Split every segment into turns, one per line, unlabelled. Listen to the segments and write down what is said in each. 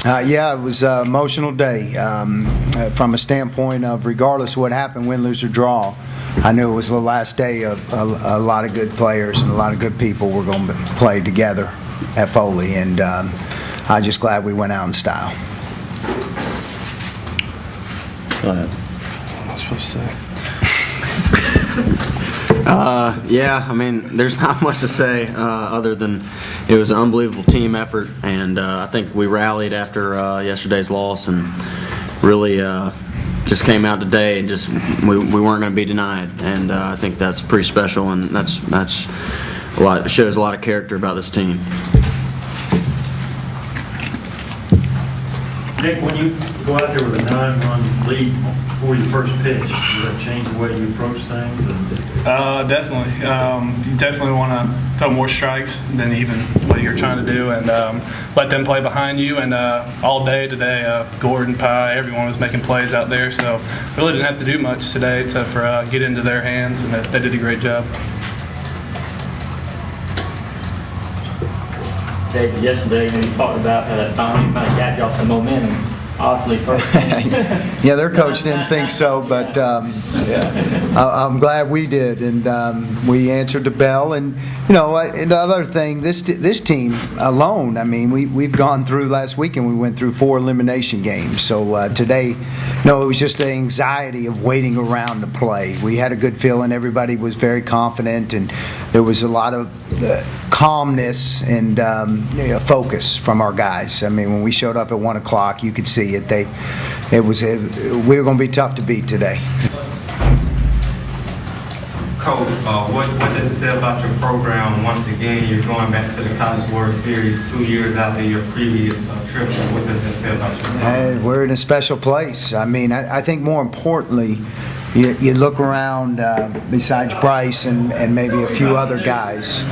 Yeah, it was an emotional day from a standpoint of regardless of what happened, win, lose, or draw. I knew it was the last day of a lot of good players and a lot of good people were going to play together at Foley, and I'm just glad we went out in style.
Go ahead.
What am I supposed to say?
Yeah, I mean, there's not much to say other than it was an unbelievable team effort, and I think we rallied after yesterday's loss and really just came out today and just we weren't going to be denied, and I think that's pretty special, and that's a lot. It shows a lot of character about this team.
Nick, when you go out there with a 9-run lead before your first pitch, does that change the way you approach things?
Definitely. You definitely want to throw more strikes than even what you're trying to do, and let them play behind you. And all day today, Gordon, Pye, everyone was making plays out there, so really didn't have to do much today except for get into their hands, and they did a great job.
David, yesterday when you talked about how that finally kind of got y'all some momentum, obviously first game.
Yeah, their coach didn't think so, but I'm glad we did, and we answered the bell. And you know, and the other thing, this team alone, I mean, we've gone through last weekend. We went through 4 elimination games. So today, no, it was just the anxiety of waiting around to play. We had a good feeling. Everybody was very confident, and there was a lot of calmness and focus from our guys. I mean, when we showed up at 1 o'clock, you could see it. We were going to be tough to beat today.
Coach, what does it say about your program? Once again, you're going back to the College World Series 2 years after your previous trip. What does that say about your program?
We're in a special place. I mean, I think more importantly, you look around besides Bryce and maybe a few other guys,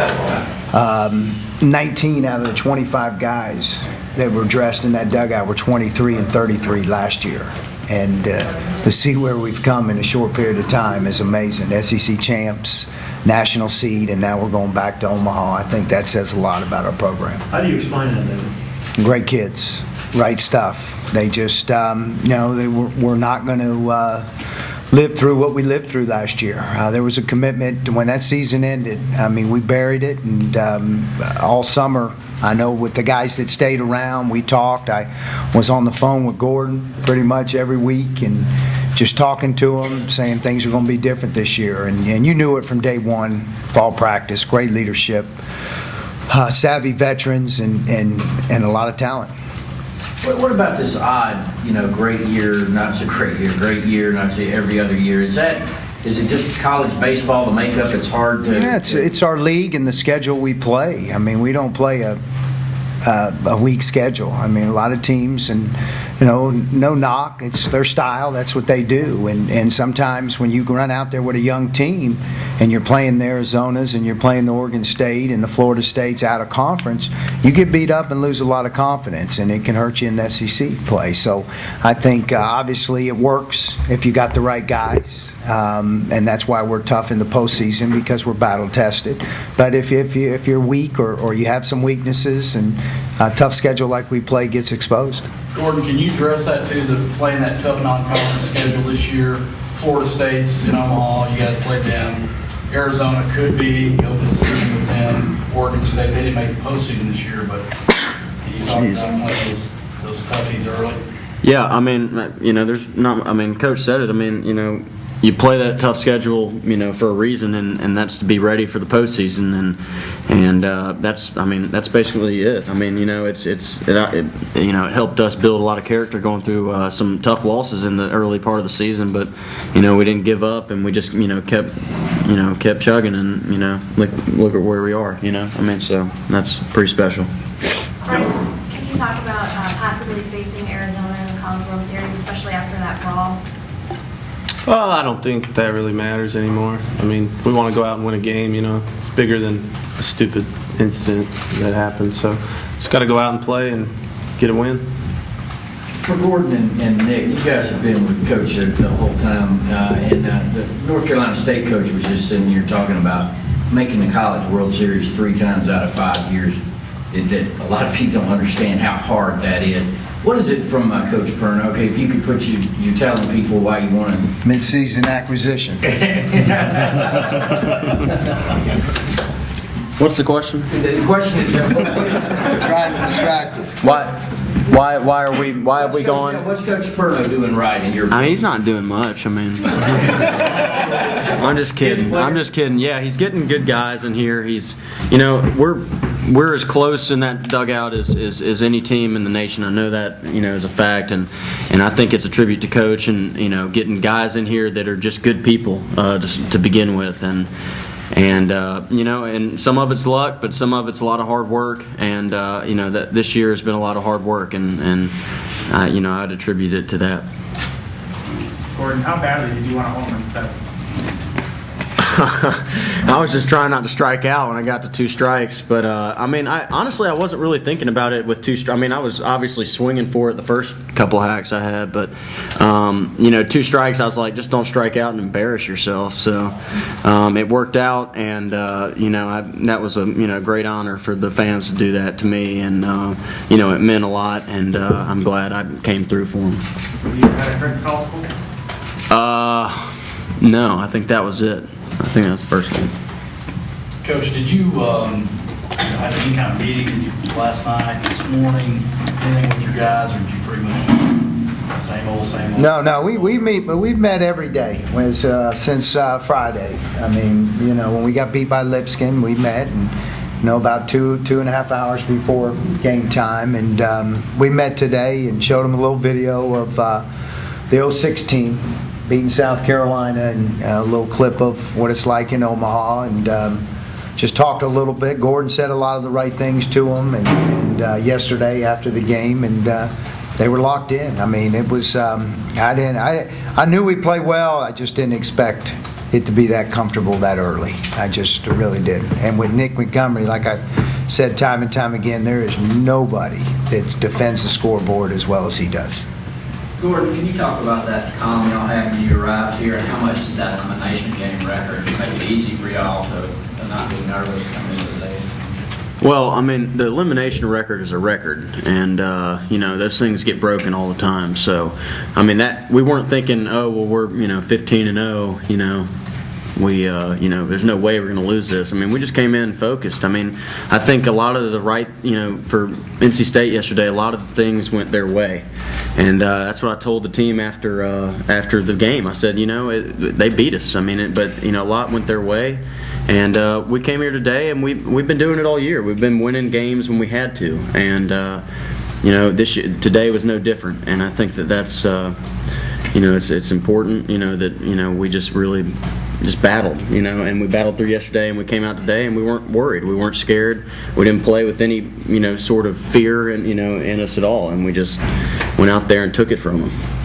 19 out of the 25 guys that were dressed in that dugout were 23 and 33 last year. And to see where we've come in a short period of time is amazing. SEC champs, national seed, and now we're going back to Omaha. I think that says a lot about our program.
How do you explain that, David?
Great kids, right stuff. They just, we're not going to lived through what we lived through last year. There was a commitment when that season ended. I mean, we buried it, and all summer, I know with the guys that stayed around, we talked. I was on the phone with Gordon pretty much every week and just talking to him, saying things are going to be different this year. And you knew it from day one, fall practice, great leadership, savvy veterans, and a lot of talent.
What about this odd, great year, not so great year, not so every other year? Is it just college baseball, the makeup? It's hard to.
Yeah, it's our league and the schedule we play. I mean, we don't play a weak schedule. I mean, a lot of teams, and no knock. It's their style. That's what they do. And sometimes when you run out there with a young team, and you're playing the Arizonas, and you're playing the Oregon State and the Florida States out of conference, you get beat up and lose a lot of confidence, and it can hurt you in the SEC play. So I think obviously it works if you got the right guys, and that's why we're tough in the postseason, because we're battle tested. But if you're weak or you have some weaknesses, and a tough schedule like we play gets exposed.
Gordon, can you address that too, playing that tough non-conference schedule this year? Florida State's in Omaha, you guys played them. Arizona could be open season with them. Oregon State, they didn't make the postseason this year, but can you talk about playing those toughies early?
Yeah, I mean, there's not. I mean, Coach said it. I mean, you play that tough schedule, for a reason, and that's to be ready for the postseason, and that's basically it. I mean, it helped us build a lot of character going through some tough losses in the early part of the season, but we didn't give up, and we just kept chugging, and look at where we are. I mean, so that's pretty special.
Bryce, can you talk about possibly facing Arizona in the College World Series, especially after that brawl?
Well, I don't think that really matters anymore. I mean, we want to go out and win a game, It's bigger than a stupid incident that happened. So just got to go out and play and get a win.
For Gordon and Nick, you guys have been with Coach the whole time. And the North Carolina State coach was just sitting here talking about making the College World Series 3 times out of 5 years. A lot of people don't understand how hard that is. What is it from Coach Perno? Okay, if you could put you telling people why you wanted.
Mid-season acquisition.
What's the question?
The question is,
Trying to distract you.
Why have we gone?
What's Coach Perno doing right in your?
I mean, he's not doing much. I mean, I'm just kidding. I'm just kidding. Yeah, he's getting good guys in here. He's, we're as close in that dugout as any team in the nation. I know that, is a fact, and I think it's a tribute to Coach and getting guys in here that are just good people to begin with, and some of it's luck, but some of it's a lot of hard work, and that this year has been a lot of hard work, and I'd attribute it to that.
Gordon, how badly did you want to home run 7?
I was just trying not to strike out when I got to 2 strikes, but honestly I wasn't really thinking about it with 2 strikes. I mean, I was obviously swinging for it the first couple of hacks I had, but 2 strikes, I was like, just don't strike out and embarrass yourself. So it worked out, and that was a great honor for the fans to do that to me, and it meant a lot, and I'm glad I came through for them.
Have you had a drink call school?
No, I think that was it. I think that's the first one.
Coach, did you have any kind of meeting last night, this morning, anything with your guys, or did you pretty much same old?
No, we meet, but we've met every day since Friday. I mean, when we got beat by Lipscomb, we met, and about 2.5 hours before game time, and we met today and showed them a little video of the 06 team beating South Carolina, and a little clip of what it's like in Omaha, and just talked a little bit. Gordon said a lot of the right things to them, and yesterday after the game, and they were locked in. I mean, it was I knew we played well. I just didn't expect it to be that comfortable that early. I just really didn't. And with Nick Montgomery, like I said time and time again, there is nobody that defends the scoreboard as well as he does.
Gordon, can you talk about that calm y'all had when you arrived here, and how much does that elimination game record make it easy for y'all to not be nervous coming into the day?
Well, I mean, the elimination record is a record, and those things get broken all the time. So, I mean, that we weren't thinking, oh well, we're 15-0, there's no way we're going to lose this. I mean, we just came in focused. I mean, I think a lot of the for NC State yesterday, a lot of the things went their way, and that's what I told the team after the game. I said, they beat us. I mean, but a lot went their way, and we came here today, and we've been doing it all year. We've been winning games when we had to, and today was no different. And I think that's it's important, that we just really battled, and we battled through yesterday, and we came out today, and we weren't worried, we weren't scared, we didn't play with any sort of fear in us at all, and we just went out there and took it from them.